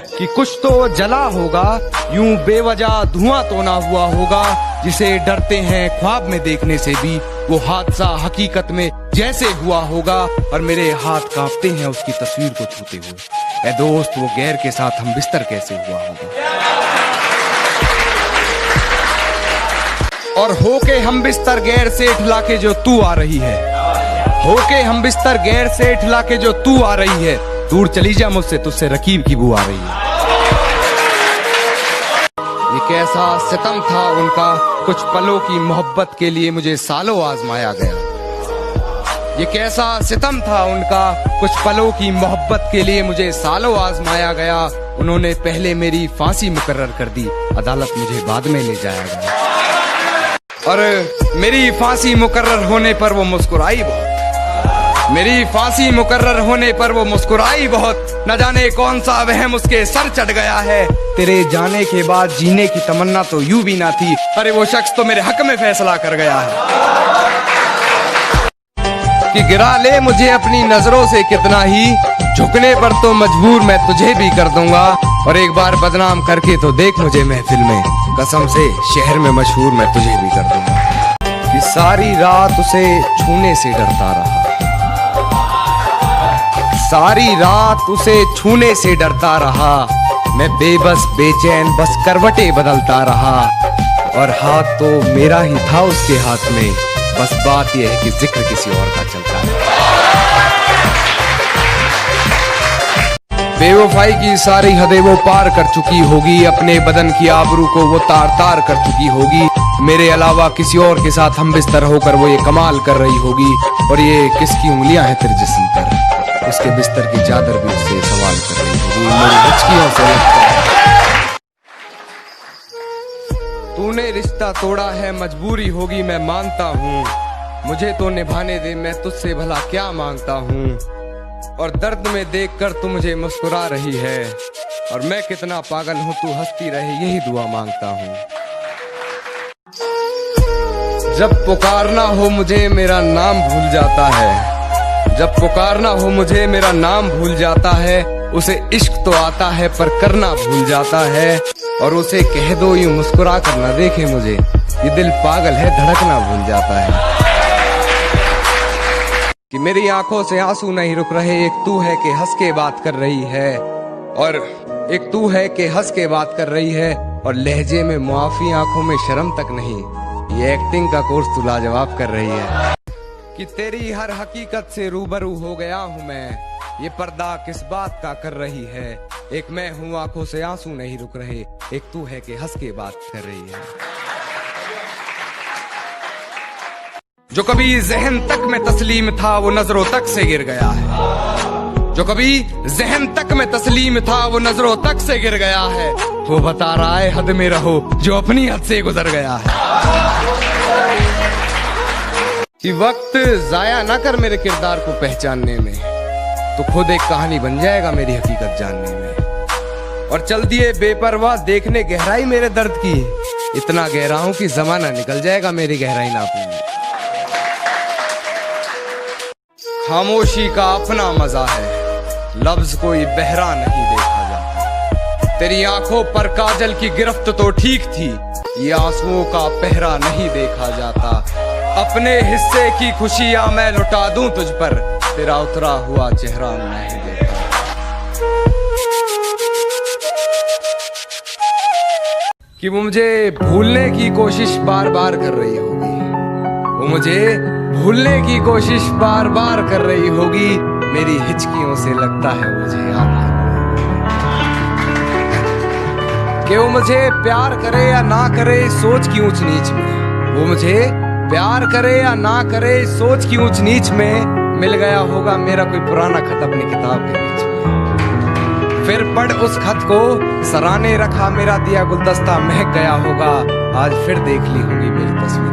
कि कुछ तो जला होगा, यूं बेवजह धुआं तो ना हुआ होगा, जिसे डरते हैं ख्वाब में देखने से भी वो हादसा हकीकत में जैसे हुआ होगा, और मेरे हाथ कांपते हैं उसकी तस्वीर को छूते हुए। ऐ दोस्त, वो गैर के साथ हम बिस्तर कैसे हुआ होगा। और होके हम बिस्तर गैर से ठिला के जो तू आ रही है, होके हम बिस्तर गैर से ठिला के जो तू आ रही है, दूर चली जा मुझसे, तुझसे रकीब की बू आ रही है। ये कैसा सितम था उनका, कुछ पलों की मोहब्बत के लिए मुझे सालों आजमाया गया। ये कैसा सितम था उनका, कुछ पलों की मोहब्बत के लिए मुझे सालों आजमाया गया। उन्होंने पहले मेरी फांसी मुकर्रर कर दी, अदालत मुझे बाद में ले जाया गया। और मेरी फांसी मुकर्रर होने पर वो मुस्कुराई बहुत, मेरी फांसी मुकर्रर होने पर वो मुस्कुराई बहुत। न जाने कौन सा वहम उसके सर चढ़ गया है। तेरे जाने के बाद जीने की तमन्ना तो यूं भी ना थी, अरे वो शख्स तो मेरे हक में फैसला कर गया है कि गिरा ले मुझे अपनी नजरों से कितना ही, झुकने पर तो मजबूर मैं तुझे भी कर दूंगा। और एक बार बदनाम करके तो देख मुझे महफिल में, कसम से शहर में मशहूर मैं तुझे भी कर दूंगा। कि सारी रात उसे छूने से डरता रहा, सारी रात उसे छूने से डरता रहा। मैं बेबस बेचैन बस करवटें बदलता रहा, और हाथ तो मेरा ही था उसके हाथ में, बस बात यह है कि जिक्र किसी और का चलता है। बेवफाई की सारी हदें वो पार कर चुकी होगी, अपने बदन की आबरू को वो तार तार कर चुकी होगी। मेरे अलावा किसी और के साथ हम बिस्तर होकर वो ये कमाल कर रही होगी। और ये किसकी उंगलियां हैं तेरे जिस्म पर, उसके बिस्तर की चादर भी उससे सवाल कर रही होगी। मेरी हिचकियों से लगता है तूने रिश्ता तोड़ा है, मजबूरी होगी मैं मानता हूँ। मुझे तो निभाने दे, मैं तुझसे भला क्या मांगता हूँ। और दर्द में देखकर तू मुझे मुस्कुरा रही है, और मैं कितना पागल हूँ तू हंसती रहे, यही दुआ मांगता हूँ। जब पुकारना हो मुझे मेरा नाम भूल जाता है, जब पुकारना हो मुझे मेरा नाम भूल जाता है। उसे इश्क तो आता है पर करना भूल जाता है, और उसे कह दो यूं मुस्कुरा कर ना देखे मुझे, ये दिल पागल है धड़कना भूल जाता है। कि मेरी आंखों से आंसू नहीं रुक रहे, एक तू है कि हंस के बात कर रही है, और एक तू है कि हंस के बात कर रही है। और लहजे में मुआफी, आंखों में शर्म तक नहीं, ये एक्टिंग का कोर्स तू लाजवाब कर रही है। कि तेरी हर हकीकत से रूबरू हो गया हूँ मैं, ये पर्दा किस बात का कर रही है। एक मैं हूँ आंखों से आंसू नहीं रुक रहे, एक तू है कि हंस के बात कर रही है। जो कभी जहन तक में तस्लीम था वो नजरों तक से गिर गया है, जो कभी जहन तक में तस्लीम था वो नजरों तक से गिर गया है। वो बता रहा है हद में रहो जो अपनी हद से गुजर गया है। कि वक्त जाया ना कर मेरे किरदार को पहचानने में, तो खुद एक कहानी बन जाएगा मेरी हकीकत जानने में। और चल दिए बेपरवाह देखने गहराई मेरे दर्द की, इतना गहरा हूं कि जमाना निकल जाएगा मेरी गहराई नापने में। खामोशी का अपना मजा है, लफ्ज कोई बहरा नहीं देखा जाता। तेरी आंखों पर काजल की गिरफ्त तो ठीक थी, ये आंसुओं का पहरा नहीं देखा जाता। अपने हिस्से की खुशियां मैं लुटा दूं तुझ पर, तेरा उतरा हुआ चेहरा नहीं देखा। कि वो मुझे भूलने की कोशिश बार बार कर रही होगी, वो मुझे भूलने की कोशिश बार बार कर रही होगी। मेरी हिचकियों से लगता है मुझे याद कि वो मुझे प्यार करे या ना करे सोच की ऊंच नीच में, वो मुझे प्यार करे या ना करे सोच की ऊंच नीच में। मिल गया होगा मेरा कोई पुराना खत अपनी किताब के बीच में, फिर पढ़ उस खत को, सराहने रखा मेरा दिया गुलदस्ता महक गया होगा। आज फिर देख ली होगी मेरी तस्वीर।